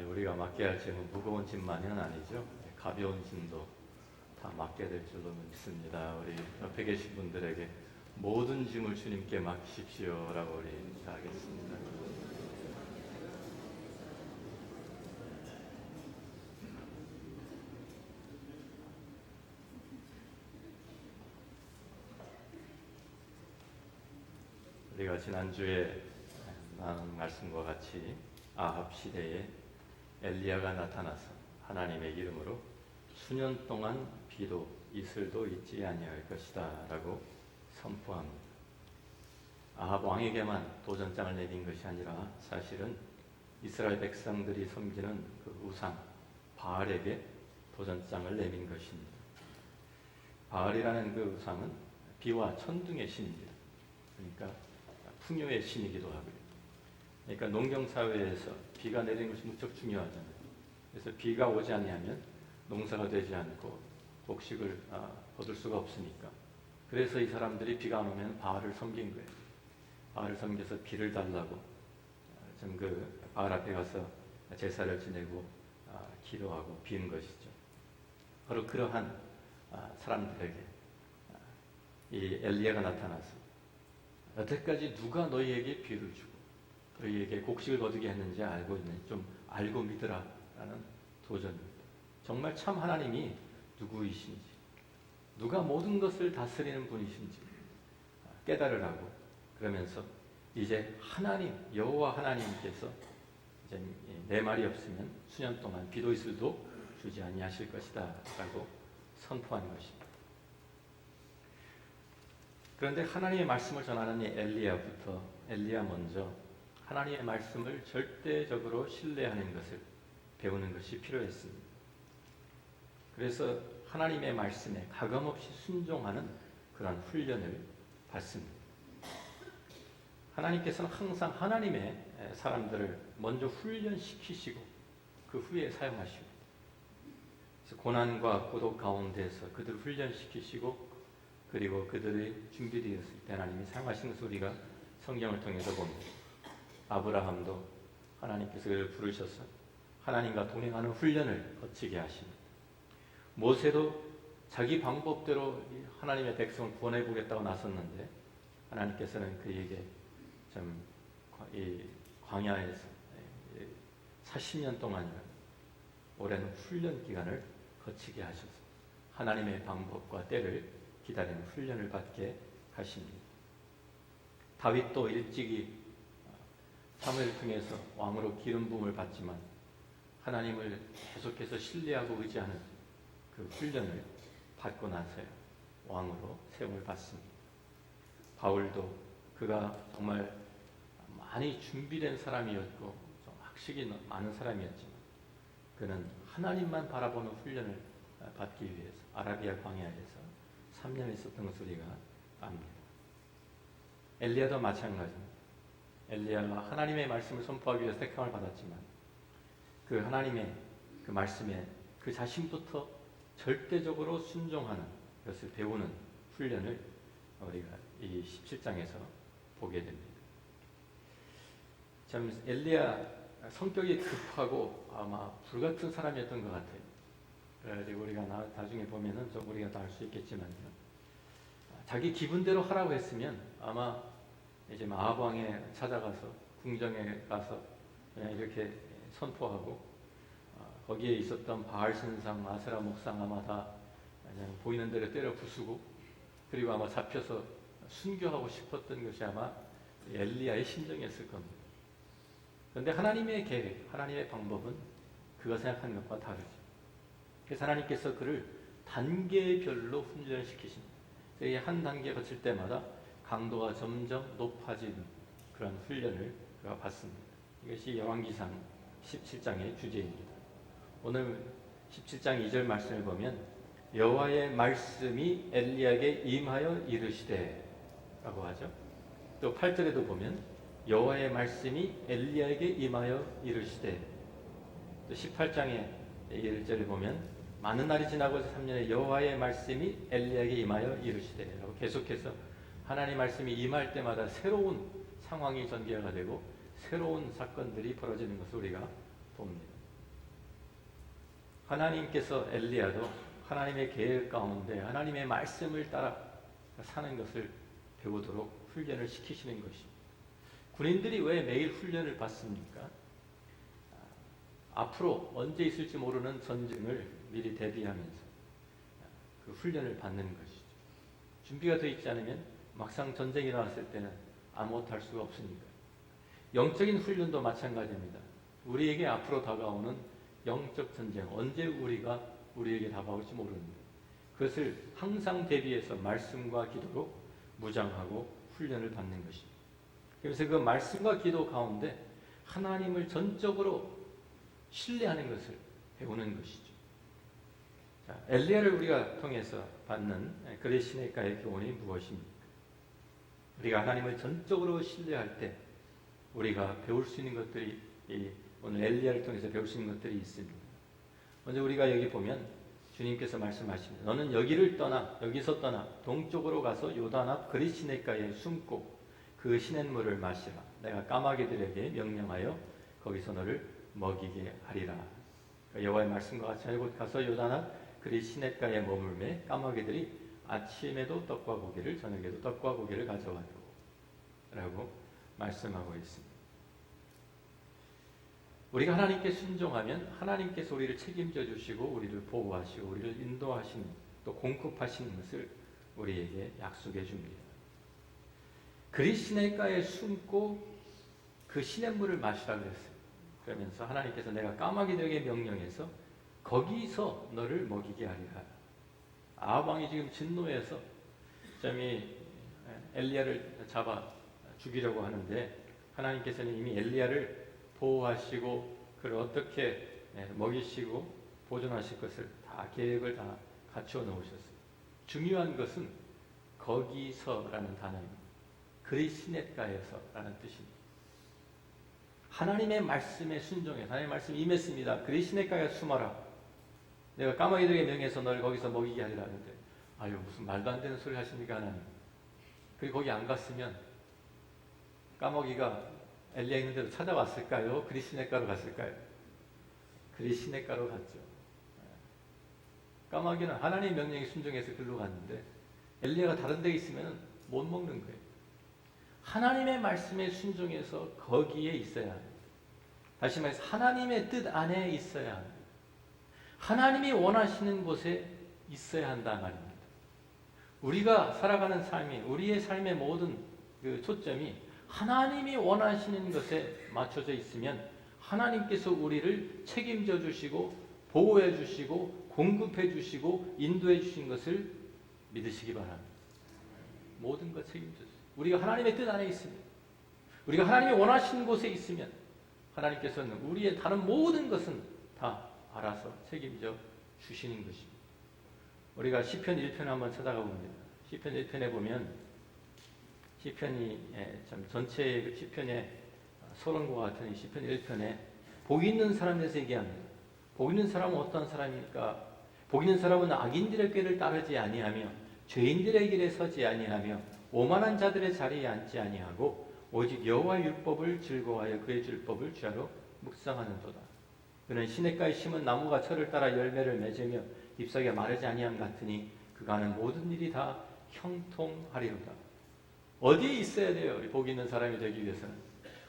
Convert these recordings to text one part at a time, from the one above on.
우리가 맡게 할 짐은 무거운 짐만은 아니죠. 가벼운 짐도 다 맡게 될 줄로 믿습니다. 우리 옆에 계신 분들에게 모든 짐을 주님께 맡기십시오라고 우리 인사하겠습니다. 우리가 지난주에 나눈 말씀과 같이 아합 시대에 엘리야가 나타나서 하나님의 이름으로 수년 동안 비도 이슬도 있지 아니할 것이다 라고 선포합니다. 아합 왕에게만 도전장을 내린 것이 아니라 사실은 이스라엘 백성들이 섬기는 그 우상 바알에게 도전장을 내민 것입니다. 바알이라는 그 우상은 비와 천둥의 신입니다. 그러니까 풍요의 신이기도 하고요. 그러니까 농경사회에서 비가 내리는 것이 무척 중요하잖아요. 그래서 비가 오지 않으면 농사가 되지 않고 곡식을 얻을 수가 없으니까. 그래서 이 사람들이 비가 안 오면 바알을 섬긴 거예요. 바알을 섬겨서 비를 달라고 그 바알 앞에 가서 제사를 지내고 기도하고 비는 것이죠. 바로 그러한 사람들에게 이 엘리야가 나타나서 여태까지 누가 너희에게 비를 주고 너희에게 곡식을 거두게 했는지 알고 있는지 좀 알고 믿으라 라는 도전입니다. 정말 참 하나님이 누구이신지 누가 모든 것을 다스리는 분이신지 깨달으라고 그러면서 이제 하나님 여호와 하나님께서 이제 내 말이 없으면 수년 동안 비도 이슬도 주지 아니하실 것이다 라고 선포한 것입니다. 그런데 하나님의 말씀을 전하는 엘리야 먼저 하나님의 말씀을 절대적으로 신뢰하는 것을 배우는 것이 필요했습니다. 그래서 하나님의 말씀에 가감없이 순종하는 그런 훈련을 받습니다. 하나님께서는 항상 하나님의 사람들을 먼저 훈련시키시고 그 후에 사용하시고 그래서 고난과 고독 가운데서 그들을 훈련시키시고 그리고 그들이 준비되었을 때 하나님이 사용하시는 것을 우리가 성경을 통해서 봅니다. 아브라함도 하나님께서 그를 부르셔서 하나님과 동행하는 훈련을 거치게 하십니다. 모세도 자기 방법대로 하나님의 백성을 구원해 보겠다고 나섰는데 하나님께서는 그에게 이 광야에서 40년 동안이라는 오랜 훈련 기간을 거치게 하셔서 하나님의 방법과 때를 기다리는 훈련을 받게 하십니다. 다윗도 일찍이 사무엘을 통해서 왕으로 기름 부음을 받지만 하나님을 계속해서 신뢰하고 의지하는 그 훈련을 받고 나서야 왕으로 세움을 받습니다. 바울도 그가 정말 많이 준비된 사람이었고 좀 학식이 많은 사람이었지만 그는 하나님만 바라보는 훈련을 받기 위해서 아라비아 광야에서 3년 있었던 것을 우리가 압니다. 엘리야도 마찬가지입니다. 엘리야가 하나님의 말씀을 선포하기 위해서 택함을 받았지만 그 하나님의 그 말씀에 그 자신부터 절대적으로 순종하는 것을 배우는 훈련을 우리가 이 17장에서 보게 됩니다. 참 엘리야 성격이 급하고 아마 불같은 사람이었던 것 같아요. 그래가지고 우리가 나중에 보면은 좀 우리가 다 알 수 있겠지만요. 자기 기분대로 하라고 했으면 아마 이제 아합 왕에 찾아가서 궁정에 가서 그냥 이렇게 선포하고 거기에 있었던 바알 신상, 아세라 목상 아마 다 그냥 보이는 대로 때려 부수고 그리고 아마 잡혀서 순교하고 싶었던 것이 아마 엘리야의 심정이었을 겁니다. 그런데 하나님의 계획, 하나님의 방법은 그가 생각하는 것과 다르죠. 그래서 하나님께서 그를 단계별로 훈련시키십니다. 한 단계 거칠 때마다 강도가 점점 높아지는 그런 훈련을 그가 받습니다. 이것이 열왕기상 17장의 주제입니다. 오늘 17장 2절 말씀을 보면 여호와의 말씀이 엘리야에게 임하여 이르시되 라고 하죠. 또 8절에도 보면 여호와의 말씀이 엘리야에게 임하여 이르시되 또 18장의 1절에 보면 많은 날이 지나고 3년에 여호와의 말씀이 엘리야에게 임하여 이르시되 라고 계속해서 하나님의 말씀이 임할 때마다 새로운 상황이 전개가 되고 새로운 사건들이 벌어지는 것을 우리가 봅니다. 하나님께서 엘리야도 하나님의 계획 가운데 하나님의 말씀을 따라 사는 것을 배우도록 훈련을 시키시는 것입니다. 군인들이 왜 매일 훈련을 받습니까? 앞으로 언제 있을지 모르는 전쟁을 미리 대비하면서 그 훈련을 받는 것이죠. 준비가 되어 있지 않으면 막상 전쟁이 나왔을 때는 아무것도 할 수가 없으니까. 영적인 훈련도 마찬가지입니다. 우리에게 앞으로 다가오는 영적 전쟁, 언제 우리에게 다가올지 모르는데 그것을 항상 대비해서 말씀과 기도로 무장하고 훈련을 받는 것입니다. 그래서 그 말씀과 기도 가운데 하나님을 전적으로 신뢰하는 것을 배우는 것이죠. 자, 엘리야를 우리가 통해서 받는 그의 시내가의 교훈이 무엇입니까? 우리가 하나님을 전적으로 신뢰할 때 우리가 배울 수 있는 것들이 오늘 엘리야를 통해서 배울 수 있는 것들이 있습니다. 먼저 우리가 여기 보면 주님께서 말씀하십니다. 너는 여기서 떠나 동쪽으로 가서 요단 앞 그릿 시내가에 숨고 그 시냇물을 마시라. 내가 까마귀들에게 명령하여 거기서 너를 먹이게 하리라. 여호와의 말씀과 같이 곧 가서 요단 앞 그릿 시냇가에 머물매 까마귀들이 아침에도 떡과 고기를 저녁에도 떡과 고기를 가져가리라 라고 말씀하고 있습니다. 우리가 하나님께 순종하면 하나님께서 우리를 책임져 주시고 우리를 보호하시고 우리를 인도하시는 또 공급하시는 것을 우리에게 약속해 줍니다. 그릿 시냇가에 숨고 그 시냇물을 마시라고 했어요. 그러면서 하나님께서 내가 까마귀들에게 명령해서 거기서 너를 먹이게 하리라. 아합 왕이 지금 진노해서 엘리야를 잡아 죽이려고 하는데 하나님께서는 이미 엘리야를 보호하시고 그를 어떻게 먹이시고 보존하실 것을 다 계획을 다 갖추어 놓으셨어요. 중요한 것은 거기서라는 단어입니다. 그릿 시냇가에서라는 뜻입니다. 하나님의 말씀에 순종해서 하나님의 말씀이 임했습니다. 그릿 시냇가에 숨어라. 내가 까마귀들에게 명해서 너를 거기서 먹이게 하리라 하는데 아유 무슨 말도 안 되는 소리 하십니까 하나님. 그리고 거기 안 갔으면 까마귀가 엘리야 있는 데로 찾아왔을까요? 그릿 시냇가로 갔을까요? 그릿 시냇가로 갔죠. 까마귀는 하나님의 명령에 순종해서 글로 갔는데 엘리야가 다른 데 있으면 못 먹는 거예요. 하나님의 말씀에 순종해서 거기에 있어야 합니다. 다시 말해서 하나님의 뜻 안에 있어야 합니다. 하나님이 원하시는 곳에 있어야 한다 말입니다. 우리가 살아가는 삶이 우리의 삶의 모든 그 초점이 하나님이 원하시는 것에 맞춰져 있으면 하나님께서 우리를 책임져 주시고 보호해 주시고 공급해 주시고 인도해 주신 것을 믿으시기 바랍니다. 모든 것 책임져 주세요. 우리가 하나님의 뜻 안에 있으면 우리가 하나님이 원하시는 곳에 있으면 하나님께서는 우리의 다른 모든 것은 다 알아서 책임져 주시는 것입니다. 우리가 시편 1편을 한번 찾아가 봅니다. 시편 1편에 보면 시편이 참 전체 시편의 서론과 같은 시편 1편에 복 있는 사람에 대해서 얘기합니다. 복 있는 사람은 어떤 사람입니까? 복 있는 사람은 악인들의 꾀를 따르지 아니하며 죄인들의 길에 서지 아니하며 오만한 자들의 자리에 앉지 아니하고 오직 여호와의 율법을 즐거워하여 그의 율법을 주야로 묵상하는도다. 그는 시냇가에 심은 나무가 철을 따라 열매를 맺으며 잎사귀가 마르지 아니함 같으니 그가 하는 모든 일이 다 형통하리로다. 어디에 있어야 돼요? 복 있는 사람이 되기 위해서는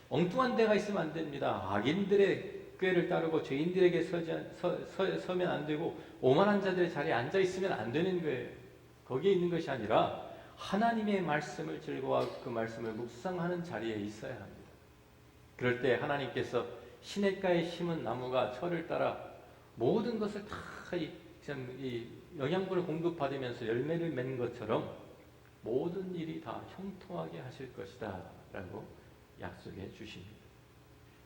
엉뚱한 데가 있으면 안 됩니다. 악인들의 꾀를 따르고 죄인들에게 서면 안 되고 오만한 자들의 자리에 앉아 있으면 안 되는 거예요. 거기에 있는 것이 아니라 하나님의 말씀을 즐거워하고 그 말씀을 묵상하는 자리에 있어야 합니다. 그럴 때 하나님께서 시냇가에 심은 나무가 철을 따라 모든 것을 다 이 영양분을 공급받으면서 열매를 맺는 것처럼 모든 일이 다 형통하게 하실 것이다 라고 약속해 주십니다.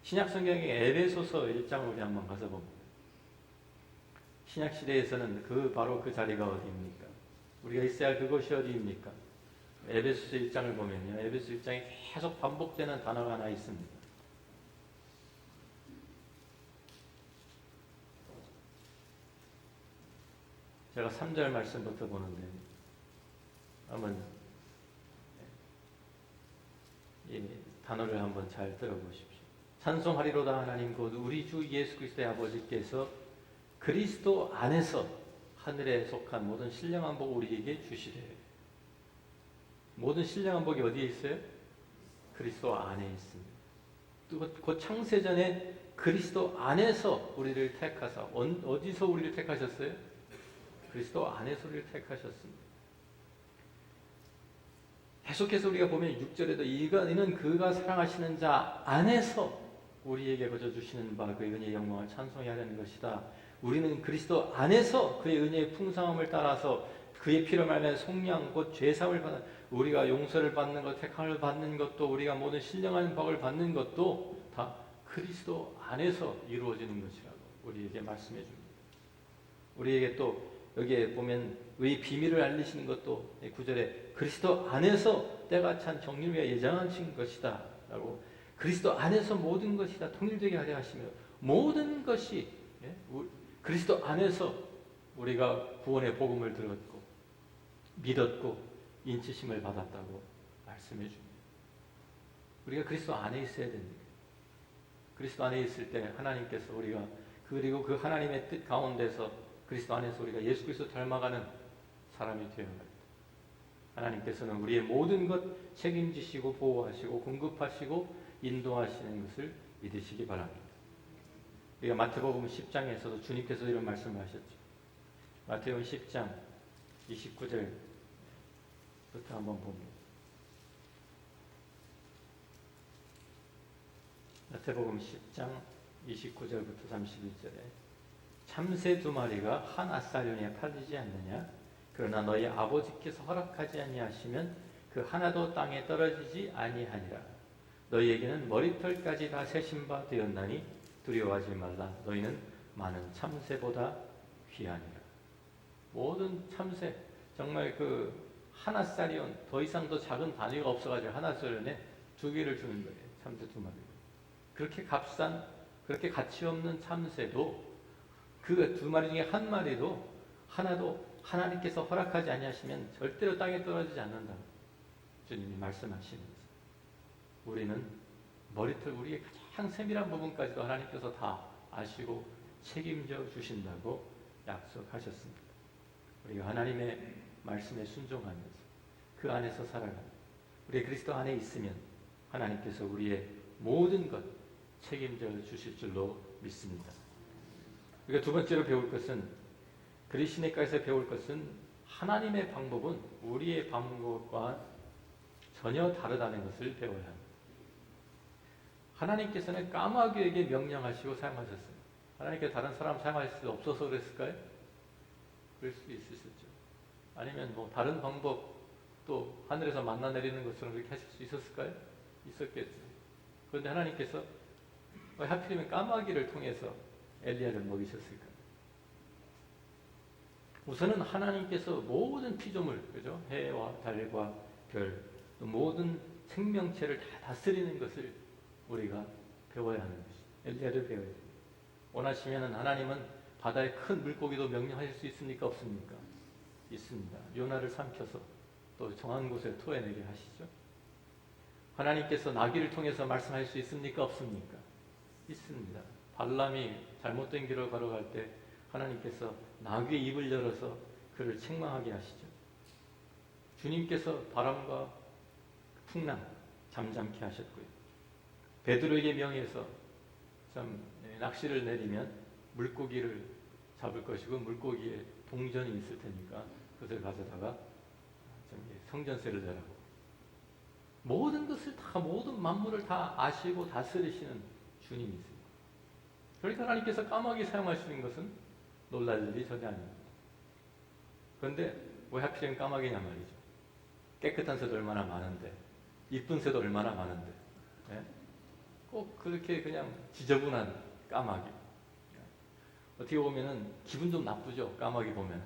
신약성경의 에베소서 1장을 우리 한번 가서 봅니다. 신약시대에서는 바로 그 자리가 어디입니까? 우리가 있어야 할 그곳이 어디입니까? 에베소서 1장을 보면요. 에베소서 1장에 계속 반복되는 단어가 하나 있습니다. 제가 3절 말씀부터 보는데 한번 이 단어를 한번 잘 들어보십시오. 찬송하리로다 하나님 곧 우리 주 예수 그리스도의 아버지께서 그리스도 안에서 하늘에 속한 모든 신령한 복 우리에게 주시래요. 모든 신령한 복이 어디에 있어요? 그리스도 안에 있습니다. 그 창세전에 그리스도 안에서 우리를 택하사, 어디서 우리를 택하셨어요? 그리스도 안에서 우리를 택하셨습니다. 계속해서 우리가 보면 6절에도 이는 그가 사랑하시는 자 안에서 우리에게 거저 주시는 바 그의 은혜의 영광을 찬송해야 하는 것이다. 우리는 그리스도 안에서 그의 은혜의 풍성함을 따라서 그의 피로 말미암아 속량 곧 죄사함을 받는, 우리가 용서를 받는 것, 택함을 받는 것도, 우리가 모든 신령한 복을 받는 것도 다 그리스도 안에서 이루어지는 것이라고 우리에게 말씀해 줍니다. 우리에게 또 여기에 보면 의 비밀을 알리시는 것도 9절에 그리스도 안에서 때가 찬 정리를 위하여 예정하신 것이다 라고, 그리스도 안에서 모든 것이 다 통일되게 하려 하시며, 모든 것이 그리스도 안에서 우리가 구원의 복음을 들었고 믿었고 인치심을 받았다고 말씀해 줍니다. 우리가 그리스도 안에 있어야 됩니다. 그리스도 안에 있을 때 하나님께서 우리가, 그리고 그 하나님의 뜻 가운데서 그리스도 안에서 우리가 예수 그리스도 닮아가는 사람이 되어야 합니다. 하나님께서는 우리의 모든 것 책임지시고 보호하시고 공급하시고 인도하시는 것을 믿으시기 바랍니다. 우리가 마태복음 10장에서도 주님께서 이런 말씀을 하셨죠. 마태복음 10장 29절부터 한번 봅니다. 마태복음 10장 29절부터 31절에 참새 2마리가 한 아살료니에 팔리지 않느냐? 그러나 너희 아버지께서 허락하지 아니하시면 그 하나도 땅에 떨어지지 아니하니라. 너희에게는 머리털까지 다 세신 바 되었나니 두려워하지 말라. 너희는 많은 참새보다 귀하니라. 모든 참새, 정말 그 하나살이온, 더 이상 더 작은 단위가 없어가지고 하나살이온에 2개를 주는 거예요. 참새 2마리. 그렇게 값싼, 그렇게 가치 없는 참새도, 그 2마리 중에 1마리도 하나도 하나님께서 허락하지 아니하시면 절대로 땅에 떨어지지 않는다. 주님이 말씀하시면서 우리는 머리털, 우리의 가장 세밀한 부분까지도 하나님께서 다 아시고 책임져 주신다고 약속하셨습니다. 우리가 하나님의 말씀에 순종하면서 그 안에서 살아가는, 우리 그리스도 안에 있으면 하나님께서 우리의 모든 것 책임져 주실 줄로 믿습니다. 우리가 두 번째로 배울 것은, 그리스도인에서 배울 것은 하나님의 방법은 우리의 방법과 전혀 다르다는 것을 배워야 합니다. 하나님께서는 까마귀에게 명령하시고 사용하셨습니다. 하나님께서 다른 사람 사용하실 수 없어서 그랬을까요? 그럴 수도 있으셨죠. 아니면 뭐 다른 방법, 또 하늘에서 만나 내리는 것처럼 그렇게 하실 수 있었을까요? 있었겠죠. 그런데 하나님께서 왜 하필이면 까마귀를 통해서 엘리야를 먹이셨을까요? 우선은 하나님께서 모든 피조물, 그죠? 해와 달과 별, 모든 생명체를 다 다스리는 것을 우리가 배워야 하는 것이죠. 엘리야를 배워야 돼요. 원하시면 하나님은 바다의 큰 물고기도 명령하실 수 있습니까? 없습니까? 있습니다. 요나를 삼켜서 또 정한 곳에 토해내게 하시죠. 하나님께서 나귀를 통해서 말씀할 수 있습니까? 없습니까? 있습니다. 발람이 잘못된 길을 걸어갈 때 하나님께서 나귀의 입을 열어서 그를 책망하게 하시죠. 주님께서 바람과 풍랑 잠잠케 하셨고요. 베드로에게 명해서 낚시를 내리면 물고기를 잡을 것이고 물고기에 동전이 있을 테니까 그것을 가져다가 성전세를 내라고. 모든 것을 다, 모든 만물을 다 아시고 다스리시는 주님이세요. 그러니까 하나님께서 까마귀 사용하시는 것은 놀랄 일이 전혀 아닙니다. 그런데 왜 하필이면 까마귀냐 말이죠. 깨끗한 새도 얼마나 많은데, 이쁜 새도 얼마나 많은데, 네? 꼭 그렇게 그냥 지저분한 까마귀. 어떻게 보면은 기분 좀 나쁘죠. 까마귀 보면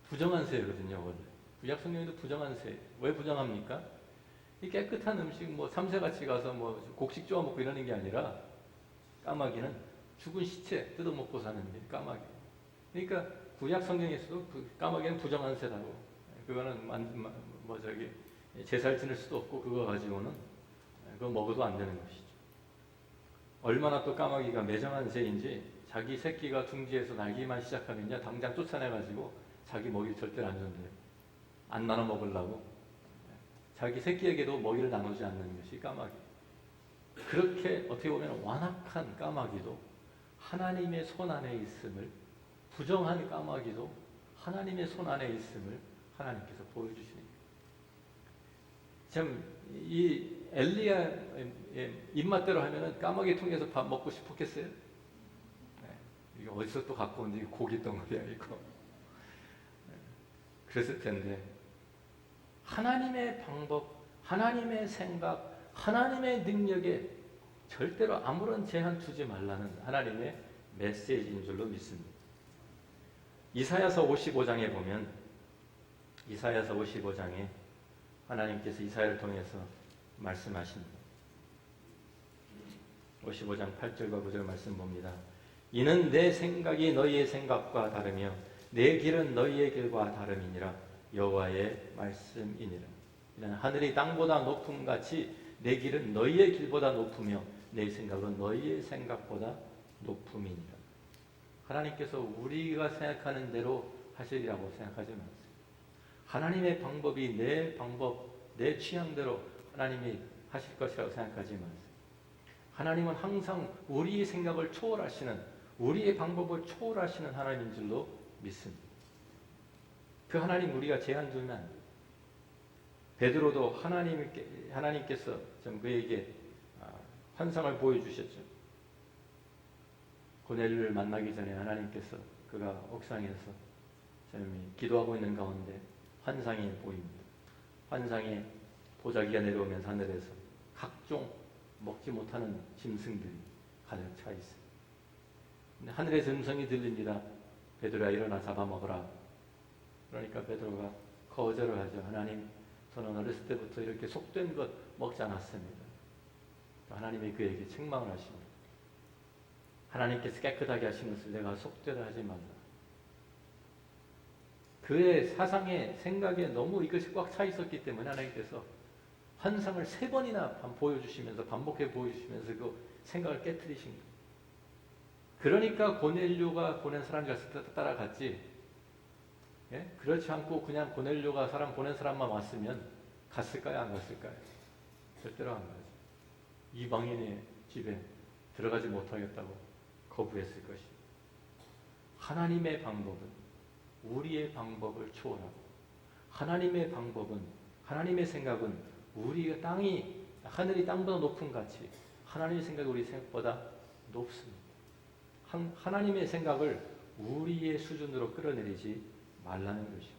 부정한 새거든요. 원래 구약 성경에도 부정한 새. 왜 부정합니까? 이 깨끗한 음식, 뭐 삼새같이 가서 뭐 곡식 쪼아 먹고 이러는 게 아니라, 까마귀는 죽은 시체 뜯어 먹고 사는 게 까마귀. 그러니까 구약 성경에서도 그 까마귀는 부정한 새라고. 그거는 제사를 지낼 수도 없고 그거 가지고는 그거 먹어도 안 되는 것이죠. 얼마나 또 까마귀가 매정한 새인지 자기 새끼가 둥지에서 날기만 시작하면요 당장 쫓아내가지고 자기 먹이 절대로 안 준대요. 안 나눠 먹으려고 자기 새끼에게도 먹이를 나누지 않는 것이 까마귀. 그렇게 어떻게 보면 완악한 까마귀도 하나님의 손 안에 있음을, 부정한 까마귀도 하나님의 손 안에 있음을 하나님께서 보여주시는 거예요. 참 이 엘리야의 입맛대로 하면은 까마귀 통해서 밥 먹고 싶었겠어요? 네. 이게 어디서 또 갖고 온 고기 덩어리야 이거. 네. 그랬을 텐데 하나님의 방법, 하나님의 생각, 하나님의 능력에 절대로 아무런 제한 두지 말라는 하나님의 메시지인 줄로 믿습니다. 이사야서 55장에 보면 이사야서 55장에 하나님께서 이사야를 통해서 말씀하십니다. 55장 8절과 9절 말씀 봅니다. 이는 내 생각이 너희의 생각과 다르며 내 길은 너희의 길과 다름이니라. 여호와의 말씀이니라. 이는 하늘이 땅보다 높음 같이 내 길은 너희의 길보다 높으며 내 생각은 너희의 생각보다 높음이니라. 하나님께서 우리가 생각하는 대로 하시리라고 생각하지 마세요. 하나님의 방법이 내 방법, 내 취향대로 하나님이 하실 것이라고 생각하지 마세요. 하나님은 항상 우리의 생각을 초월하시는, 우리의 방법을 초월하시는 하나님인 줄로 믿습니다. 그 하나님 우리가 제한 두면 안 돼요. 베드로도 하나님께서 좀 그에게 환상을 보여주셨죠. 고넬료를 만나기 전에 하나님께서 그가 옥상에서 좀 기도하고 있는 가운데 환상이 보입니다. 환상에 보자기가 내려오면서 하늘에서 각종 먹지 못하는 짐승들이 가득 차 있어요. 근데 하늘에서 음성이 들립니다. 베드로야 일어나 잡아먹어라. 그러니까 베드로가 거절을 하죠. 하나님, 저는 어렸을 때부터 이렇게 속된 것 먹지 않았습니다. 하나님이 그에게 책망을 하십니다. 하나님께서 깨끗하게 하신 것을 내가 속되다 하지 말라. 그의 사상에, 생각에 너무 이것이 꽉 차 있었기 때문에 하나님께서 환상을 3번이나 보여주시면서, 반복해 보여주시면서 그 생각을 깨트리신 거예요. 그러니까 고넬료가 보낸 사람이 따라갔지. 예? 그렇지 않고 그냥 고넬료가 보낸 사람만 왔으면 갔을까요? 안 갔을까요? 절대로 안 가죠. 이방인의 집에 들어가지 못하겠다고 거부했을 것이죠. 하나님의 방법은 우리의 방법을 초월하고, 하나님의 방법은, 하나님의 생각은 우리가 하늘이 땅보다 높은 같이 하나님의 생각이 우리 생각보다 높습니다. 하나님의 생각을 우리의 수준으로 끌어내리지 말라는 것이죠.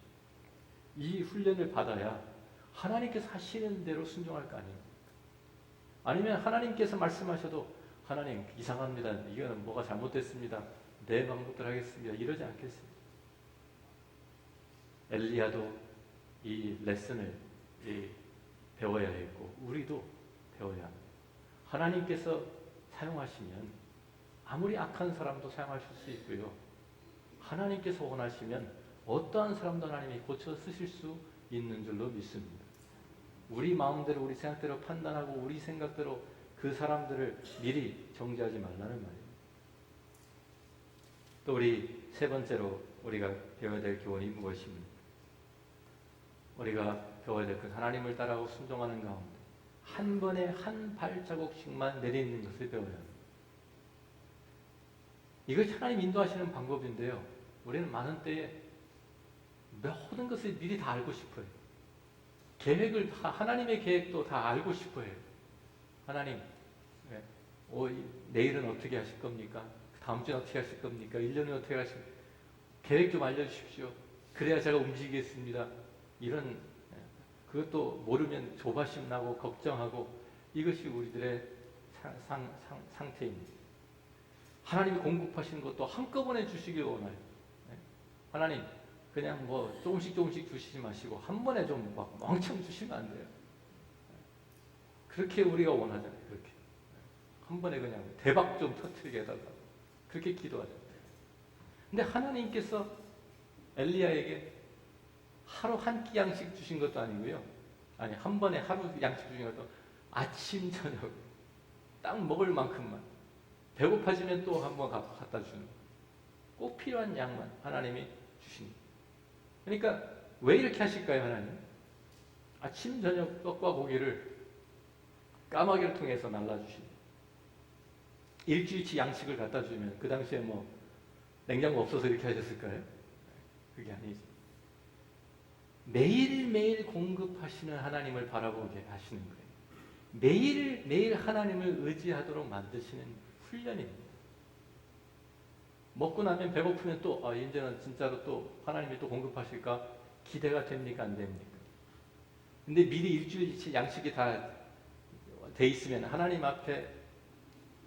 이 훈련을 받아야 하나님께서 하시는 대로 순종할 거 아니에요. 아니면 하나님께서 말씀하셔도 하나님 이상합니다. 이거는 뭐가 잘못됐습니다. 내 방법대로 하겠습니다. 이러지 않겠습니다. 엘리야도 이 레슨을 배워야 했고 우리도 배워야 합니다. 하나님께서 사용하시면 아무리 악한 사람도 사용하실 수 있고요. 하나님께서 원하시면 어떠한 사람도 하나님이 고쳐 쓰실 수 있는 줄로 믿습니다. 우리 마음대로 우리 생각대로 판단하고 우리 생각대로 그 사람들을 미리 정죄하지 말라는 말이에요. 또 우리 3번째로 우리가 배워야 될 교훈이 무엇입니까? 우리가 배워야 될 것, 하나님을 따라하고 순종하는 가운데 한 번에 한 발자국씩만 내리는 것을 배워야 합니다. 이것이 하나님 인도하시는 방법인데요. 우리는 많은 때에 모든 것을 미리 다 알고 싶어요. 하나님의 계획도 다 알고 싶어요. 하나님, 내일은 어떻게 하실 겁니까? 다음 주는 어떻게 하실 겁니까? 1년은 어떻게 하실 겁니까? 계획 좀 알려주십시오. 그래야 제가 움직이겠습니다. 이런, 그것도 모르면 조바심 나고 걱정하고 이것이 우리들의 상태입니다. 하나님이 공급하시는 것도 한꺼번에 주시길 원해요. 하나님, 그냥 조금씩 주시지 마시고 한 번에 좀 막 왕창 주시면 안 돼요. 그렇게 우리가 원하잖아요. 그렇게 한 번에 그냥 대박 좀 터뜨리게 해달라고 그렇게 기도하잖아요. 근데 하나님께서 엘리야에게 하루 한 끼 양식 주신 것도 아니고요. 아니 한 번에 하루 양식 주신 것도 아침 저녁 딱 먹을 만큼만. 배고파지면 또 한번 갖다 주는 거예요. 꼭 필요한 양만 하나님이 주십니다. 그러니까 왜 이렇게 하실까요, 하나님? 아침 저녁 떡과 고기를 까마귀를 통해서 날라주십니다. 일주일치 양식을 갖다 주면 그 당시에 뭐 냉장고 없어서 이렇게 하셨을까요? 그게 아니죠. 매일매일 공급하시는 하나님을 바라보게 하시는 거예요. 매일매일 하나님을 의지하도록 만드시는 훈련입니다. 먹고 나면 배고프면 또 이제는 진짜로 또 하나님이 또 공급하실까 기대가 됩니까? 안 됩니까? 근데 미리 일주일치 양식이 다 돼 있으면 하나님 앞에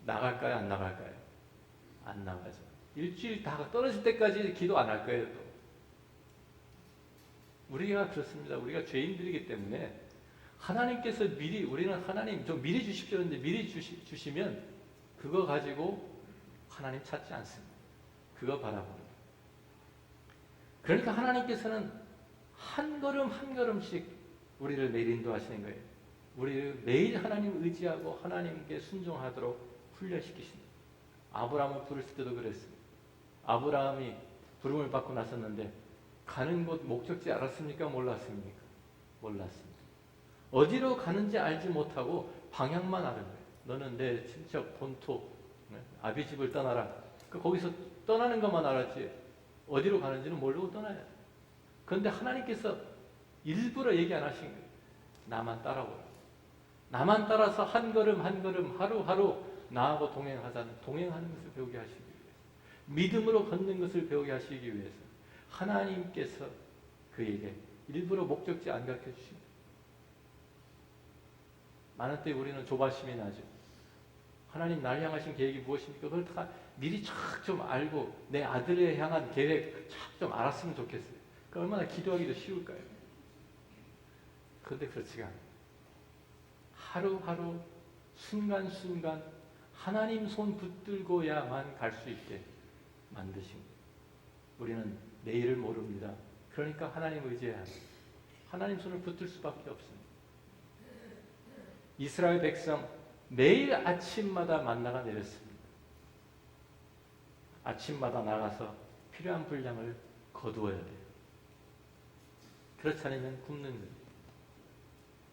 나갈까요? 안 나갈까요? 안 나가죠. 일주일 다 떨어질 때까지 기도 안 할 거예요. 또. 우리가 그렇습니다. 우리가 죄인들이기 때문에 하나님께서 미리 우리는 하나님 좀 미리 주십시오 했는데 미리 주시면 그거 가지고 하나님 찾지 않습니다. 그거 바라봅니다. 그러니까 하나님께서는 한 걸음 한 걸음씩 우리를 매일 인도하시는 거예요. 우리를 매일 하나님을 의지하고 하나님께 순종하도록 훈련시키십니다. 아브라함을 부르실 때도 그랬습니다. 아브라함이 부름을 받고 나섰는데 가는 곳 목적지 알았습니까? 몰랐습니까? 몰랐습니다. 어디로 가는지 알지 못하고 방향만 아는 거예요. 너는 내 친척 본토 아비집을 떠나라. 거기서 떠나는 것만 알았지 어디로 가는지는 모르고 떠나야 돼. 그런데 하나님께서 일부러 얘기 안 하신 거예요. 나만 따라오라. 나만 따라서 한 걸음 한 걸음 하루하루 나하고 동행하는 것을 배우게 하시기 위해서, 믿음으로 걷는 것을 배우게 하시기 위해서 하나님께서 그에게 일부러 목적지 안 가르쳐 주십니다. 많은 때 우리는 조바심이 나죠. 하나님 나를 향하신 계획이 무엇입니까? 그걸 다 미리 쫙 좀 알고 내 아들을 향한 계획 쫙 좀 알았으면 좋겠어요. 그러니까 얼마나 기도하기도 쉬울까요? 그런데 그렇지가 않아요. 하루하루 순간순간 하나님 손 붙들고야만 갈 수 있게 만드신 거예요. 우리는 내일을 모릅니다. 그러니까 하나님 의지해야 합니다. 하나님 손을 붙들 수밖에 없습니다. 이스라엘 백성 매일 아침마다 만나가 내렸습니다. 아침마다 나가서 필요한 분량을 거두어야 돼요. 그렇지 않으면 굶는 거예요.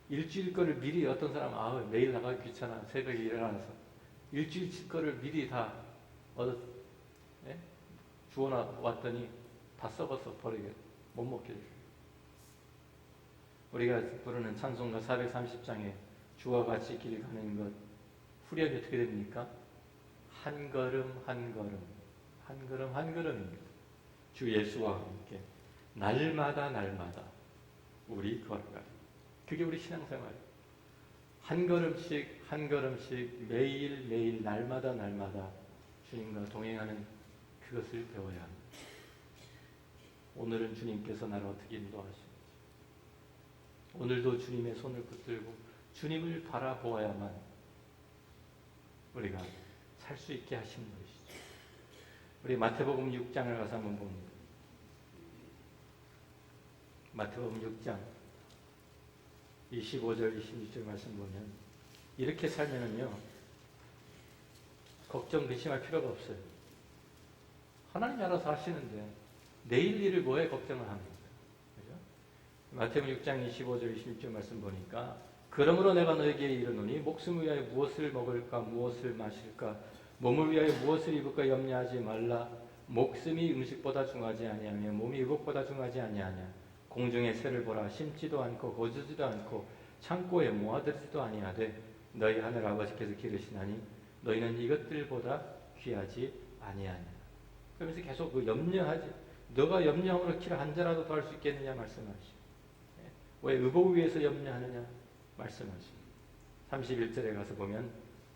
일주일 거를 미리 어떤 사람은 매일 나가기 귀찮아 새벽에 일어나서 일주일 거를 미리 다 주워왔더니 다 썩어서 버리게 못 먹게 돼요. 우리가 부르는 찬송가 430장에 주와 같이 길 가는 것 후렴이 어떻게 됩니까? 한 걸음 한 걸음 한 걸음 한 걸음입니다. 주 예수와 함께 날마다 날마다 우리 걸어가리. 그게 우리 신앙생활이에요. 한 걸음씩 한 걸음씩 매일 매일 날마다 날마다 주님과 동행하는 그것을 배워야 합니다. 오늘은 주님께서 나를 어떻게 인도하시는지, 오늘도 주님의 손을 붙들고 주님을 바라보아야만 우리가 살 수 있게 하시는 것이죠. 우리 마태복음 6장을 가서 한번 봅니다. 마태복음 6장 25절 26절 말씀 보면 이렇게 살면은요 걱정 근심할 필요가 없어요. 하나님이 알아서 하시는데 내일 일을 뭐에 걱정을 합니까? 그죠? 마태복음 6장 25절 26절 말씀 보니까 그러므로 내가 너에게 이르노니 목숨을 위하여 무엇을 먹을까 무엇을 마실까 몸을 위하여 무엇을 입을까 염려하지 말라. 목숨이 음식보다 중하지 아니하며 몸이 의복보다 중하지 아니하냐. 공중의 새를 보라. 심지도 않고 거두지도 않고 창고에 모아두지도 아니하되 너희 하늘 아버지께서 기르시나니 너희는 이것들보다 귀하지 아니하냐. 그러면서 계속 그 염려하지. 너가 염려함으로 키를 한 자라도 더 할 수 있겠느냐 말씀하시고. 왜 의복 위해서 염려하느냐 말씀하시고. 31절에 가서 보면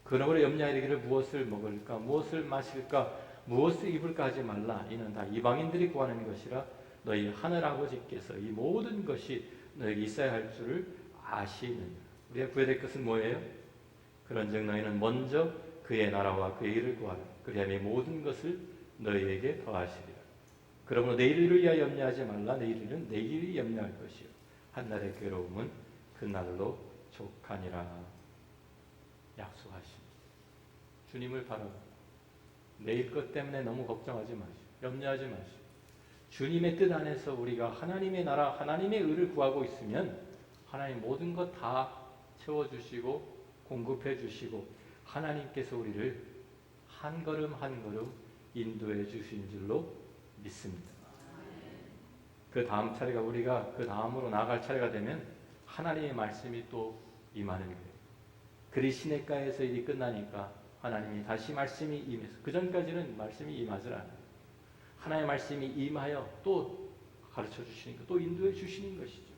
그러므로 염려하기를 무엇을 먹을까 무엇을 마실까 무엇을 입을까 하지 말라. 이는 다 이방인들이 구하는 것이라 너희 하늘 아버지께서 이 모든 것이 너에게 있어야 할 줄을 아시느니라. 우리가 구해야 될 것은 뭐예요? 그런즉 너희는 먼저 그의 나라와 그의 일을 구하라. 그리하면 이 모든 것을 너희에게 더하시리라. 그러므로 내일을 위하여 염려하지 말라. 내일은 내일이 염려할 것이요 한날의 괴로움은 그날로 족하니라. 약속하십니다. 주님을 바라보고 내일 것 때문에 너무 걱정하지 마시고 염려하지 마시고 주님의 뜻 안에서 우리가 하나님의 나라, 하나님의 의를 구하고 있으면 하나님 모든 것 다 채워주시고 공급해 주시고 하나님께서 우리를 한 걸음 한 걸음 인도해 주신 줄로 믿습니다. 그 다음 차례가 우리가 그 다음으로 나아갈 차례가 되면 하나님의 말씀이 또 임하는 거예요. 그리 시냇가에서 일이 끝나니까 하나님이 다시 말씀이 임해서 그 전까지는 말씀이 임하지 않아요. 하나님의 말씀이 임하여 또 가르쳐 주시는 것, 또 인도해 주시는 것이죠.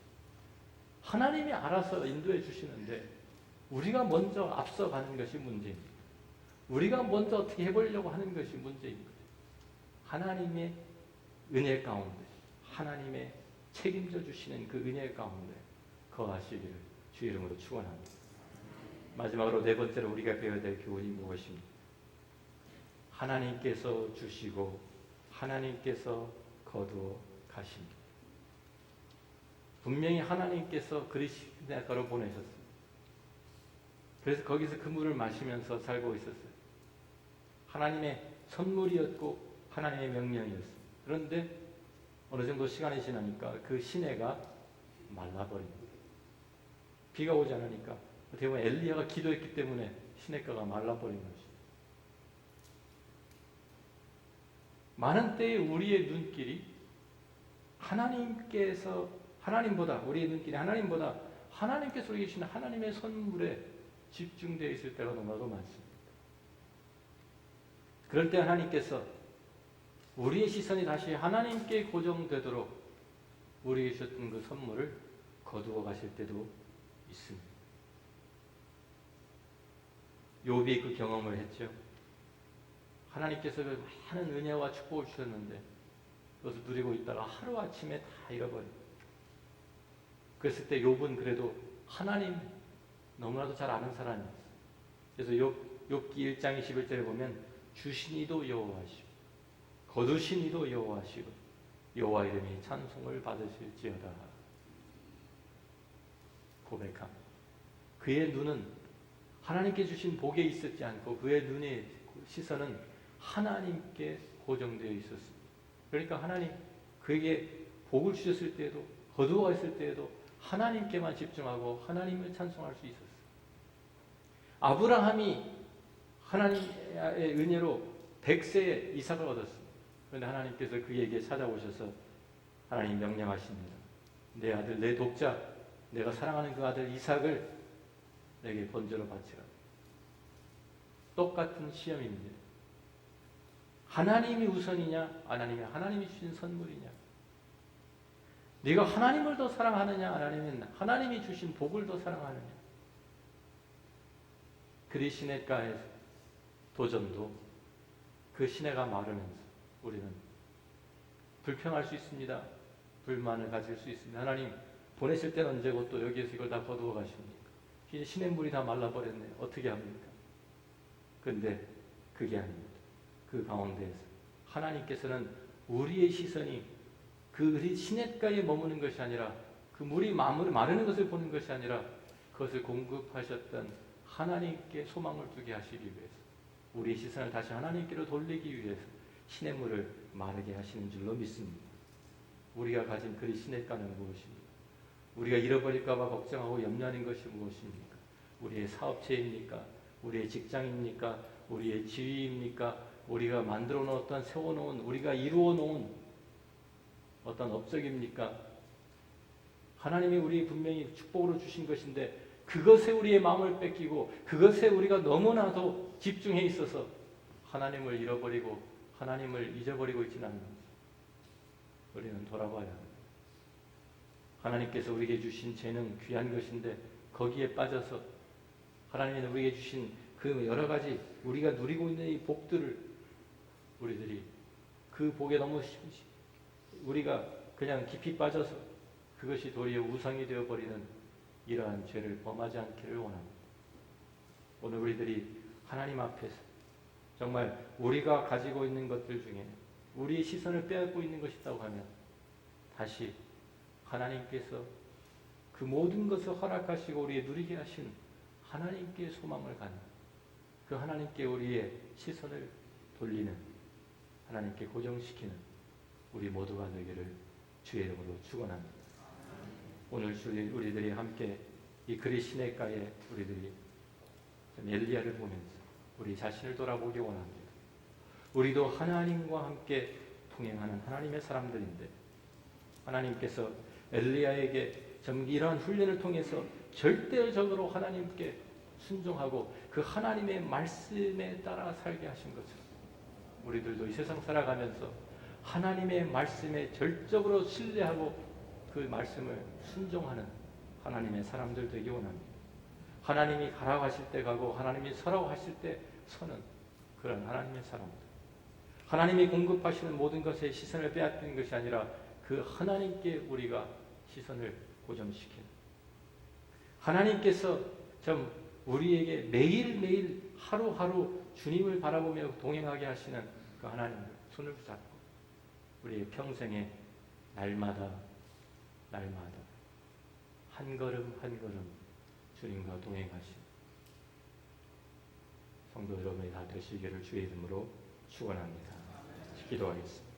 하나님이 알아서 인도해 주시는데 우리가 먼저 앞서가는 것이 문제입니다. 우리가 먼저 어떻게 해보려고 하는 것이 문제인 거예요. 하나님의 은혜 가운데 하나님의 책임져 주시는 그 은혜 가운데 거하시기를 주 이름으로 축원합니다. 마지막으로 네 번째로 우리가 배워야 될 교훈이 무엇입니까? 하나님께서 주시고 하나님께서 거두어 가십니다. 분명히 하나님께서 그리스도로 보내셨습니다. 그래서 거기서 그 물을 마시면서 살고 있었어요. 하나님의 선물이었고 하나님의 명령이었어요. 그런데 어느 정도 시간이 지나니까 그 시내가 말라버립니다. 비가 오지 않으니까 대부분 엘리야가 기도했기 때문에 시냇가가 말라버린 것이죠. 많은 때에 우리의 눈길이 하나님보다 우리의 눈길이 하나님보다 하나님께서 우리에게 주신 하나님의 선물에 집중되어 있을 때가 너무나도 많습니다. 그럴 때 하나님께서 우리의 시선이 다시 하나님께 고정되도록 우리에게 주셨던 그 선물을 거두어 가실 때도 있습니다. 욥이 그 경험을 했죠. 하나님께서 그 많은 은혜와 축복을 주셨는데 그것을 누리고 있다가 하루아침에 다 잃어버립니다. 그랬을 때 욥은 그래도 하나님 너무나도 잘 아는 사람이었어요. 그래서 욥기 1장 21절에 보면 주신 이도 여호와시고 거두신 이도 여호와시고 여호와 이름이 찬송을 받으실지어다 고백합니다. 그의 눈은 하나님께 주신 복에 있었지 않고 그의 눈의 시선은 하나님께 고정되어 있었습니다. 그러니까 하나님 그에게 복을 주셨을 때에도 거두어 갔을 때에도 하나님께만 집중하고 하나님을 찬송할 수 있었어요. 아브라함이 하나님의 은혜로 100세에 이삭을 얻었습니다. 그런데 하나님께서 그에게 찾아오셔서 하나님 명령하십니다. 내 아들, 내 독자, 내가 사랑하는 그 아들 이삭을 내게 번제로 바치라. 똑같은 시험입니다. 하나님이 우선이냐, 하나님이 주신 선물이냐. 네가 하나님을 더 사랑하느냐, 아니면 하나님이 주신 복을 더 사랑하느냐. 그리 시냇가의 도전도 그 시내가 마르면서 우리는 불평할 수 있습니다. 불만을 가질 수 있습니다. 하나님 보내실 때는 언제고 또 여기에서 이걸 다 거두어 가십니까? 이제 시냇물이 다 말라버렸네요. 어떻게 합니까? 그런데 그게 아닙니다. 그 가운데에서 하나님께서는 우리의 시선이 그 시냇가에 머무는 것이 아니라 그 물이 마르는 것을 보는 것이 아니라 그것을 공급하셨던 하나님께 소망을 두게 하시기 위해서 우리의 시선을 다시 하나님께로 돌리기 위해서 시냇물을 마르게 하시는 줄로 믿습니다. 우리가 가진 그리 시냇가는 무엇입니까? 우리가 잃어버릴까 봐 걱정하고 염려하는 것이 무엇입니까? 우리의 사업체입니까? 우리의 직장입니까? 우리의 지위입니까? 우리가 만들어 놓았던 세워놓은 우리가 이루어 놓은 어떤 업적입니까? 하나님이 우리 분명히 축복으로 주신 것인데 그것에 우리의 마음을 뺏기고 그것에 우리가 너무나도 집중해 있어서 하나님을 잃어버리고 하나님을 잊어버리고 있지는 않는지 우리는 돌아봐야 합니다. 하나님께서 우리에게 주신 재능 귀한 것인데 거기에 빠져서 하나님이 우리에게 주신 그 여러 가지 우리가 누리고 있는 이 복들을 우리들이 그 복에 너무 우리가 그냥 깊이 빠져서 그것이 도리어 우상이 되어버리는 이러한 죄를 범하지 않기를 원합니다. 오늘 우리들이 하나님 앞에서 정말 우리가 가지고 있는 것들 중에 우리의 시선을 빼앗고 있는 것이 있다고 하면 다시 하나님께서 그 모든 것을 허락하시고 우리의 누리게 하신 하나님께 소망을 갖는 그 하나님께 우리의 시선을 돌리는, 하나님께 고정시키는 우리 모두가 되기를 주의 이름으로 축원합니다. 오늘 우리들이 함께 이 그리 시냇가에 우리들이 엘리야를 보면서 우리 자신을 돌아보기 원합니다. 우리도 하나님과 함께 동행하는 하나님의 사람들인데, 하나님께서 엘리야에게 이러한 훈련을 통해서 절대적으로 하나님께 순종하고 그 하나님의 말씀에 따라 살게 하신 것처럼, 우리들도 이 세상 살아가면서 하나님의 말씀에 절적으로 신뢰하고 그 말씀을 순종하는 하나님의 사람들 되기 원합니다. 하나님이 가라고 하실 때 가고 하나님이 서라고 하실 때 서는 그런 하나님의 사람들. 하나님이 공급하시는 모든 것에 시선을 빼앗기는 것이 아니라 그 하나님께 우리가 시선을 고정시키는, 하나님께서 좀 우리에게 매일매일 하루하루 주님을 바라보며 동행하게 하시는 그 하나님을 손을 붙잡고 우리의 평생에 날마다 한 걸음 한 걸음 주님과 동행하신 성도 여러분이 다 되시기를 주의 이름으로 축원합니다. 기도하겠습니다.